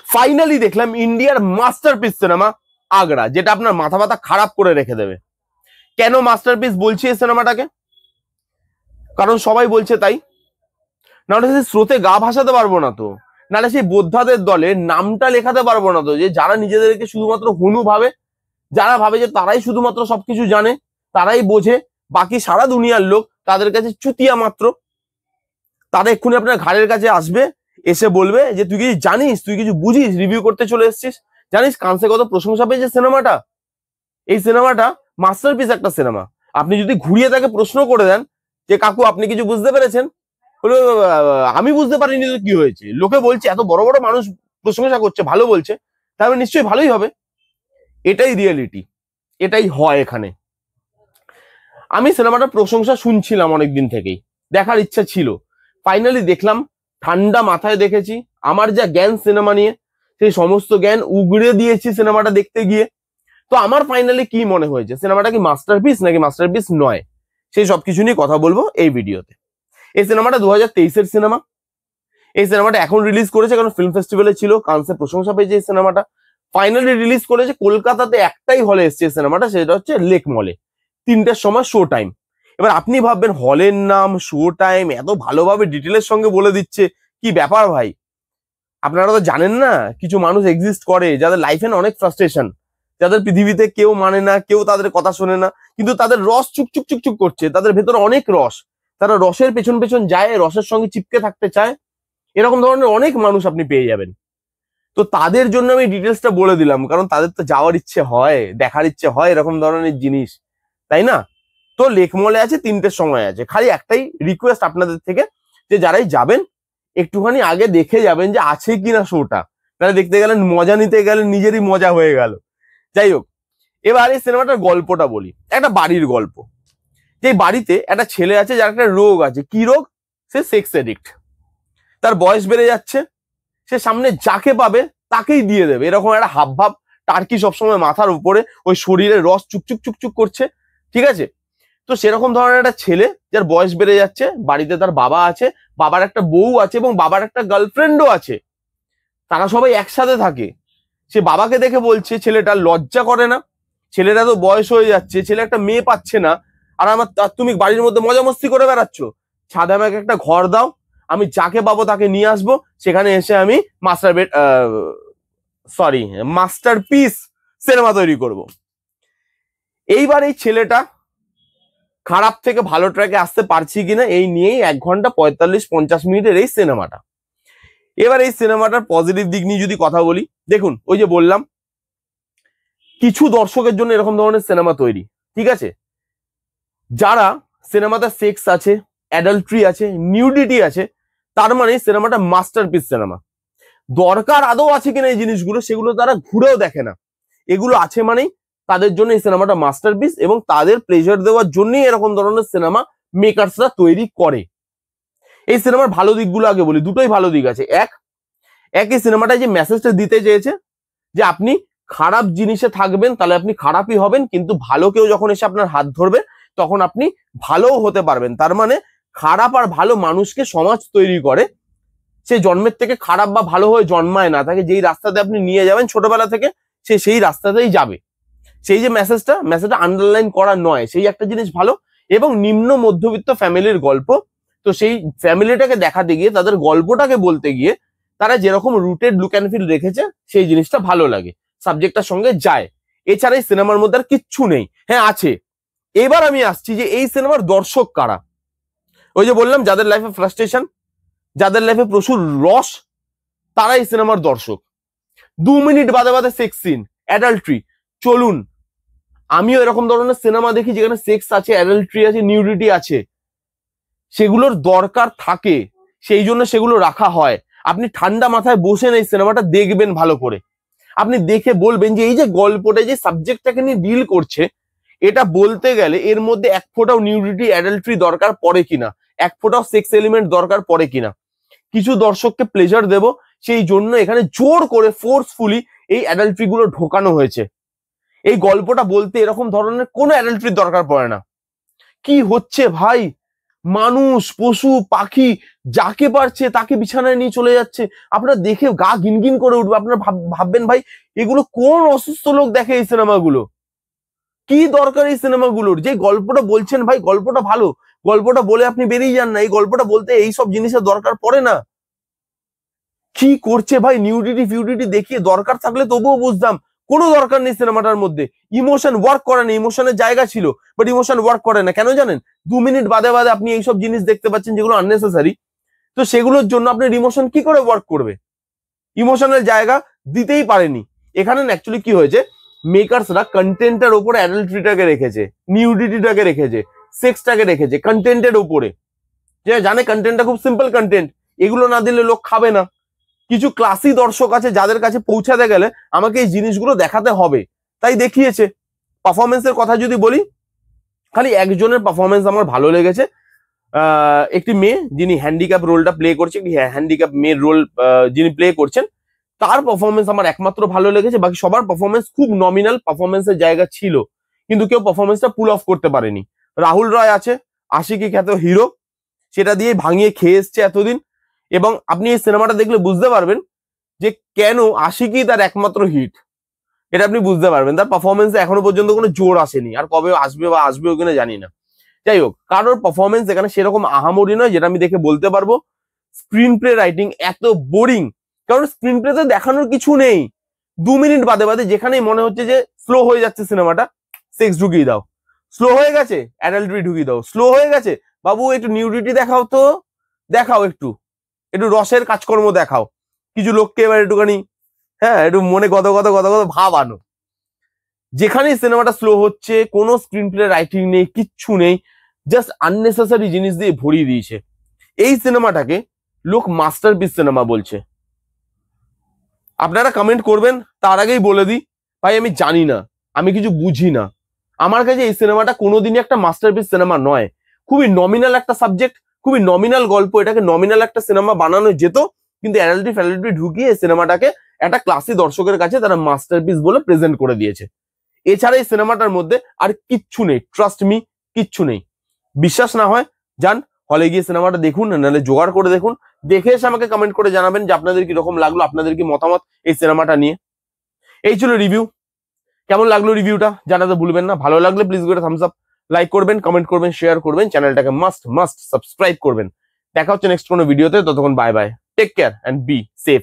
Finally দেখলাম ইন্ডিয়ার masterpiece cinema Agra, যেটা আপনার মাথা ব্যথা খারাপ করে রেখে দেবে। কেন মাস্টারপিস বলছি এই সিনেমাটাকে? কারণ সবাই বলছে তাই। নাহলে সেই স্রোতে গা ভাসাতে পারবো না তো, নাহলে সেই বোদ্ধাদের দলে নামটা লেখাতে পারবো না তো, যে যারা নিজেদেরকে শুধুমাত্র হনু ভাবে, যারা ভাবে যে তারাই শুধুমাত্র সবকিছু জানে, তারাই বোঝে, বাকি সারা দুনিয়ার লোক তাদের কাছে চুতিয়া মাত্র। তারা এক্ষুনি আপনার ঘাড়ের কাছে আসবে, এসে বলবে যে তুই কিছু জানিস, তুই কিছু বুঝিস, রিভিউ করতে চলে এসেছিস। জানিস কানসে কত প্রশংসা পেয়েছে সিনেমাটা? এই সিনেমাটা মাস্টারপিস একটা সিনেমা। আপনি যদি ঘুরিয়ে তাকে প্রশ্ন করে দেন যে কাকু আপনি কিছু বুঝতে পেরেছেন, বলে আমি বুঝতে পারিনি তো কি হয়েছে, লোকে বলছে এত বড় বড় মানুষ প্রশংসা করছে, ভালো বলছে, তাহলে নিশ্চয়ই ভালোই হবে। এটাই রিয়েলিটি, এটাই হয় এখানে। আমি সিনেমাটার প্রশংসা শুনছিলাম অনেকদিন থেকেই, দেখার ইচ্ছা ছিল, ফাইনালি দেখলাম, ঠান্ডা মাথায় দেখেছি। আমার যা জ্ঞান সিনেমা নিয়ে, সেই সমস্ত জ্ঞান উগড়ে দিয়েছি সিনেমাটা দেখতে গিয়ে। তো আমার ফাইনালি কি মনে হয়েছে, সিনেমাটা কি মাস্টারপিস নাকি মাস্টারপিস নয়, সেই সবকিছু নিয়ে কথা বলবো এই ভিডিওতে। এই সিনেমাটা 2023-এর সিনেমা। এই সিনেমাটা এখন রিলিজ করেছে কারণ ফিল্ম ফেস্টিভ্যালে ছিল, কানসে প্রশংসা পেয়েছে এই সিনেমাটা। ফাইনালি রিলিজ করেছে কলকাতাতে, একটাই হলে এসছে এই সিনেমাটা, সেটা হচ্ছে লেক মলে, 3টের সময় শো টাইম। এবার আপনি ভাববেন হলের নাম, শো টাইম এত ভালোভাবে ডিটেলের সঙ্গে বলে দিচ্ছে, কি ব্যাপার ভাই? আপনারা তো জানেন না, কিছু মানুষ এক্সিস্ট করে যাদের লাইফে না অনেক ফ্রাস্ট্রেশন, যাদের পৃথিবীতে কেউ মানে না, কেউ তাদের কথা শোনে না, কিন্তু তাদের রস চুকচুক চুকচুক করছে, তাদের ভেতরে অনেক রস, তারা রসের পেছন পেছন যায়, রসের সঙ্গে চিপকে থাকতে চায়। এরকম ধরনের অনেক মানুষ আপনি পেয়ে যাবেন। তো তাদের জন্য আমি ডিটেলসটা বলে দিলাম, কারণ তাদের তো যাওয়ার ইচ্ছে হয়, দেখার ইচ্ছে হয় এরকম ধরনের জিনিস, তাই না? তো লেক মলে আছে, 3টের সময় আছে। খালি একটাই রিকোয়েস্ট আপনাদের থেকে, যে যারাই যাবেন একটুখানি আগে দেখে যাবেন যে আছে কিনা শোটা, তাহলে দেখতে গেলেন, মজা নিতে গেলেন, নিজেরই মজা হয়ে গেল। যাই হোক, এবার এই সিনেমাটার গল্পটা বলি। একটা বাড়ির গল্প, যে বাড়িতে একটা ছেলে আছে যার একটা রোগ আছে। কি রোগ? সে সেক্স এডিক্ট। তার বয়স বেড়ে যাচ্ছে, সে সামনে যাকে পাবে তাকেই দিয়ে দেবে, এরকম একটা হাবভাব। টার্কি সবসময় মাথার উপরে, ওই শরীরে রস চুকচুক চুকচুক করছে, ঠিক আছে? তো সেরকম ধরনের একটা ছেলে যার বয়স বেড়ে যাচ্ছে, বাড়িতে তার বাবা আছে, বাবার একটা বউ আছে এবং বাবার একটা গার্লফ্রেন্ডও আছে, তারা সবাই একসাথে থাকে। সে বাবাকে দেখে বলছে, ছেলেটা লজ্জা করে না? ছেলেটা তো বয়স হয়ে যাচ্ছে, ছেলে একটা মেয়ে পাচ্ছে না, আর তুমি বাড়ির মধ্যে মজা মস্তি করে বেড়াচ্ছ। ছাদে আমাকে একটা ঘর দাও, আমি যাকে পাবো তাকে নিয়ে আসবো, সেখানে এসে আমি মাস্টারপিস সিনেমা তৈরি করব। এইবার এই ছেলেটা খারাপ থেকে ভালো ট্র্যাকে আসতে পারছি কিনা, এই নিয়েই 1 ঘন্টা 45-50 মিনিটের এই সিনেমাটা। এবার এই সিনেমাটার পজিটিভ দিক নিয়ে যদি কথা বলি, দেখুন ওই যে বললাম, কিছু দর্শকের জন্য এরকম ধরনের সিনেমা তৈরি, ঠিক আছে? যারা সিনেমাতে সেক্স আছে, অ্যাডাল্ট্রি আছে, নিউডিটি আছে, তার মানে সিনেমাটা মাস্টারপিস সিনেমা। দরকার আদৌ আছে কিনা এই জিনিসগুলো, সেগুলো তারা ঘুরেও দেখে না। এগুলো আছে মানেই তাদের জন্য এই সিনেমাটা মাস্টারপিস, এবং তাদের প্লেজার দেওয়ার জন্যই এরকম ধরনের সিনেমা মেকার্সরা তৈরি করে। এই সিনেমার ভালো দিকগুলো আগে বলি, দুটোই ভালো দিক আছে। এই সিনেমাটায় যে মেসেজটা দিতে চেয়েছে, যে আপনি খারাপ জিনিসে থাকবেন তাহলে আপনি খারাপই হবেন, কিন্তু ভালো কেউ যখন এসে আপনার হাত ধরবে তখন আপনি ভালোও হতে পারবেন। তার মানে খারাপ আর ভালো মানুষকে সমাজ তৈরি করে। সে জন্মের থেকে খারাপ বা ভালো হয়ে জন্মায় না, তাকে যেই রাস্তাতে আপনি নিয়ে যাবেন ছোটবেলা থেকে, সে সেই রাস্তাতেই যাবে। সেই যে মেসেজটা আন্ডারলাইন করা নয়, সেই একটা জিনিস ভালো। এবং নিম্ন মধ্যবিত্ত ফ্যামিলির গল্প, তো সেই ফ্যামিলিটাকে দেখাতে গিয়ে, তাদের গল্পটাকে বলতে গিয়ে, তারা যেরকম রুটেড লুক অ্যান্ড ফিল রেখেছে, সেই জিনিসটা ভালো লাগে, সাবজেক্টটার সঙ্গে যায়। এছাড়া এই সিনেমার মধ্যে আর কিচ্ছু নেই। হ্যাঁ আছে। এবার আমি আসছি যে এই সিনেমার দর্শক কারা। ওই যে বললাম, যাদের লাইফে ফ্রাস্ট্রেশন, যাদের লাইফে প্রচুর রস, তারা এই সিনেমার দর্শক। 2 মিনিট বাদে বাদে সেক্স সিন, অ্যাডাল্ট্রি, চলুন আমিও এরকম ধরনের সিনেমা দেখি যেখানে সেক্স আছে, অ্যাডাল্ট্রি আছে, নিউডিটি আছে। সেগুলোর দরকার থাকে, সেই জন্য সেগুলো রাখা হয়। আপনি ঠান্ডা মাথায় বসেন এই সিনেমাটা দেখবেন ভালো করে, আপনি দেখে বলবেন যে এই যে গল্পটা, যে সাবজেক্টটাকে নিয়ে ডিল করছে, এটা বলতে গেলে এর মধ্যে 1 ফোঁটাও নিউডিটি, অ্যাডাল্ট্রি দরকার পড়ে কিনা, 1 ফোঁটাও সেক্স এলিমেন্ট দরকার পড়ে কিনা। কিছু দর্শককে প্লেজার দেব, সেই জন্য এখানে জোর করে ফোর্সফুলি এই অ্যাডাল্ট্রি গুলো ঢোকানো হয়েছে। এই গল্পটা বলতে এরকম ধরনের কোনো অ্যাডাল্ট্রির দরকার পড়ে না। কি হচ্ছে ভাই, মানুষ, পশু, পাখি যাকে পারছে তাকে বিছানায় নিয়ে চলে যাচ্ছে। আপনারা দেখে গা গিনগিন করে উঠবে। আপনারা ভাববেন ভাই এগুলো কোন অসুস্থ লোক দেখে এই সিনেমাগুলো, কি দরকার এই সিনেমাগুলোর? যে গল্পটা বলছেন ভাই গল্পটা ভালো, গল্পটা বলে আপনি বেরিয়ে যান না। এই গল্পটা বলতে এইসব জিনিসের দরকার পড়ে না। কি করছে ভাই নিউডিটি ফিউডিটি দেখিয়ে, দরকার থাকলে তবুও বুঝতাম, কোনো দরকার নেই সিনেমাটার মধ্যে। ইমোশন ওয়ার্ক করে না, ইমোশনের জায়গা ছিল বাট ইমোশন ওয়ার্ক করে না। কেন জানেন? 2 মিনিট বাদে বাদে আপনি এইসব জিনিস দেখতে পাচ্ছেন যেগুলো আননেসেসারি। তো সেগুলোর জন্য আপনার ইমোশন কি করে ওয়ার্ক করবে? ইমোশনের জায়গা দিতেই পারেনি। এখানে অ্যাকচুয়ালি কি হয়েছে, মেকার্সরা কন্টেন্টের উপরে অ্যাডাল্ট্রিটাকে রেখেছে, নিউডিটিটাকে রেখেছে, সেক্সটাকে রেখেছে কন্টেন্টের উপরে। যে জানে কন্টেন্টটা খুব সিম্পল কন্টেন্ট, এগুলো না দিলে লোক খাবে না। কিছু ক্লাসি দর্শক আছে যাদের কাছে পৌঁছাতে গেলে আমাকে এই জিনিসগুলো দেখাতে হবে, তাই দেখিয়েছে। পারফরমেন্সের কথা যদি বলি, খালি একজনের পারফরমেন্স আমার ভালো লেগেছে। একটি মেয়ে যিনি হ্যান্ডিক্যাপ রোলটা প্লে করছে, হ্যান্ডিক্যাপ মেয়ের রোল যিনি প্লে করছেন, তার পারফরমেন্স আমার একমাত্র ভালো লেগেছে। বাকি সবার পারফরমেন্স খুব নমিনাল পারফরমেন্সের জায়গা ছিল, কিন্তু কেউ পারফরমেন্সটা পুল অফ করতে পারেনি। রাহুল রয় আছে, আশিকি খ্যাত হিরো, সেটা দিয়ে ভাঙিয়ে খেয়ে এসছে এতদিন। এবং আপনি এই সিনেমাটা দেখলে বুঝতে পারবেন যে কেন আশিকি তার একমাত্র হিট, এটা আপনি বুঝতে পারবেন। তার পারফরমেন্সে এখনো পর্যন্ত কোনো জোর আসেনি, আর কবে আসবে বা আসবে ওখানে জানি না। যাই হোক, কারোর পারফরমেন্স এখানে সেরকম আহামরি নয় যেটা আমি দেখে বলতে পারবো স্ক্রিন প্লে রাইটিং এত বোরিং। কারণ স্ক্রিন প্লেতে দেখানোর কিছু নেই। 2 মিনিট বাদে বাদে যেখানেই মনে হচ্ছে যে স্লো হয়ে যাচ্ছে সিনেমাটা, সেক্স ঢুকিয়ে দাও। স্লো হয়ে গেছে, অ্যাডাল্টরি ঢুকিয়ে দাও। স্লো হয়ে গেছে, বাবু একটু নিউডিটি দেখাও, তো দেখাও, একটু একটু রসের কাজকর্ম দেখাও, কিছু লোককে এবার একটুখানি একটু মনে গদ গদ গদ গদ ভাব আনো। যেখানেই সিনেমাটা স্লো হচ্ছে, কোনো স্ক্রিন প্লে রাইটিং নেই, কিচ্ছু নেই, জাস্ট আননেসেসারি জিনিস দিয়ে ভরিয়ে দিয়েছে। এই সিনেমাটাকে লোক মাস্টারপিস সিনেমা বলছে। আপনারা কমেন্ট করবেন, তার আগেই বলে দিই ভাই আমি জানি না, আমি কিছু বুঝি না। আমার কাছে এই সিনেমাটা কোনোদিনই একটা মাস্টারপিস সিনেমা নয়। খুবই নমিনাল একটা সাবজেক্ট, খুবই নমিনাল গল্প, এটাকে নমিনাল একটা সিনেমা বানানো যেত, কিন্তু অ্যাডাল্টি ফ্যাডাল্টি ঢুকিয়ে এই সিনেমাটাকে একটা ক্লাসি দর্শকের কাছে তারা মাস্টারপিস বলে প্রেজেন্ট করে দিয়েছে। এছাড়া এই সিনেমাটার মধ্যে আর কিচ্ছু নেই, ট্রাস্ট মি, কিচ্ছু নেই। বিশ্বাস না হয় যান হলে গিয়ে সিনেমাটা দেখুন, নাহলে জোগাড় করে দেখুন, দেখে এসে আমাকে কমেন্ট করে জানাবেন যে আপনাদের কিরকম লাগলো, আপনাদের কি মতামত এই সিনেমাটা নিয়ে। এই ছিল রিভিউ। কেমন লাগলো রিভিউটা জানাতে ভুলবেন না। ভালো লাগলে প্লিজ করে থামস আপ, লাইক করবেন, কমেন্ট করবেন, শেয়ার করবেন, চ্যানেলটাকে মাস্ট সাবস্ক্রাইব করবেন। দেখা হচ্ছে নেক্সট কোনো ভিডিওতে, ততক্ষণ bye bye, take care and be safe.